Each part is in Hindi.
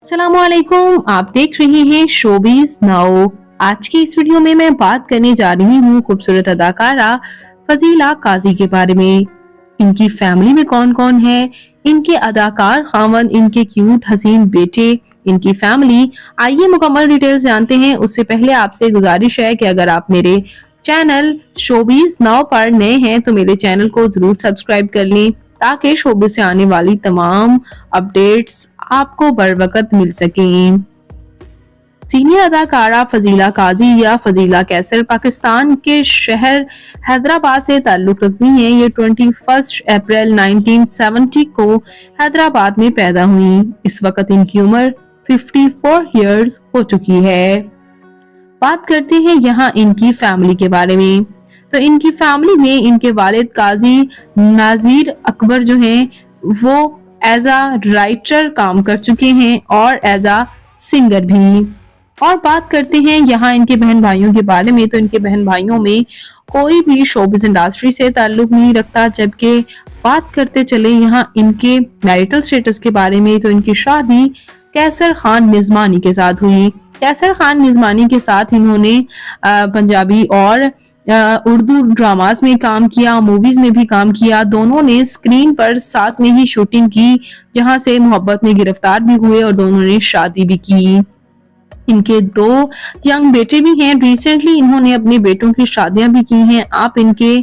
अस्सलामुअलैकुम, आप देख रहे हैं शोबीज नाउ। आज की इस वीडियो में मैं बात करने जा रही हूँ खूबसूरत अदाकारा फजीला काजी के बारे में। इनकी फैमिली में कौन कौन है, इनके अदाकार खामन, इनके क्यूट हसीन बेटे, इनकी फैमिली। आइए मुकम्मल डिटेल्स जानते हैं। उससे पहले आपसे गुजारिश है कि अगर आप मेरे चैनल शोबीज नाउ पर नए हैं तो मेरे चैनल को जरूर सब्सक्राइब कर लें ताकि शोबीज से आने वाली तमाम अपडेट्स आपको बर वक्त मिल सकें। सीनियर अदाकारा फजीला काजी या फजीला कैसर पाकिस्तान के शहर हैदराबाद से ताल्लुक रखती हैं। ये 21 अप्रैल 1970 को हैदराबाद में पैदा हुई। इस वक्त इनकी उम्र 54 इयर्स हो चुकी है। बात करते हैं यहाँ इनकी फैमिली के बारे में। तो इनकी फैमिली में इनके वालिद काजी नाजीर अकबर जो हैं वो एज अ राइटर काम कर चुके हैं और एज अ सिंगर भी। और बात करते हैं यहाँ इनके बहन भाइयों के बारे में। तो इनके बहन भाइयों में कोई भी शोबिस इंडस्ट्री से ताल्लुक नहीं रखता। जबकि बात करते चले यहाँ इनके मैरिटल स्टेटस के बारे में, तो इनकी शादी कैसर खान निज़मानी के साथ हुई। कैसर खान निज़मानी के साथ इन्होंने पंजाबी और उर्दू ड्रामास में काम किया, मूवीज में भी काम किया। दोनों ने स्क्रीन पर साथ में ही शूटिंग की, जहां से मोहब्बत में गिरफ्तार भी हुए और दोनों ने शादी भी की। इनके 2 यंग बेटे भी हैं। रिसेंटली इन्होंने अपने बेटों की शादियां भी की हैं। आप इनके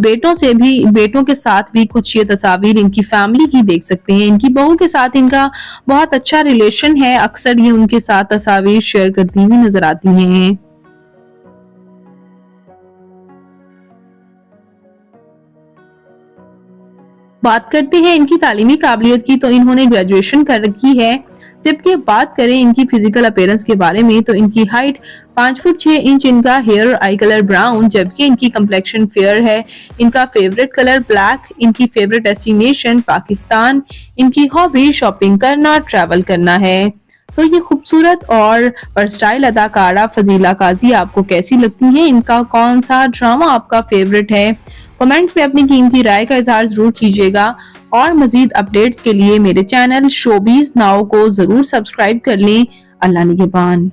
बेटों के साथ भी कुछ ये तस्वीर इनकी फैमिली की देख सकते हैं। इनकी बहू के साथ इनका बहुत अच्छा रिलेशन है। अक्सर ये उनके साथ तस्वीर शेयर करती हुई नजर आती हैं। बात करते हैं इनकी तालीमी काबिलियत की, तो इन्होंने ग्रेजुएशन कर रखी है। जबकि बात करें इनकी फिजिकल अपीयरेंस के बारे में, तो इनकी हाइट 5 फुट 6 इंच, इनका हेयर आई कलर ब्राउन, जबकि इनकी कंप्लेक्शन फेयर है। इनका फेवरेट कलर ब्लैक, इनकी फेवरेट डेस्टिनेशन पाकिस्तान, इनकी हॉबी शॉपिंग करना, ट्रैवल करना है। तो ये खूबसूरत और वर्सटाइल अदाकारा फजीला काजी आपको कैसी लगती हैं? इनका कौन सा ड्रामा आपका फेवरेट है? कमेंट्स में अपनी कीमती राय का इजहार जरूर कीजिएगा। और मजीद अपडेट्स के लिए मेरे चैनल शोबीज नाउ को जरूर सब्सक्राइब कर लें। अल्लाह निगहबान।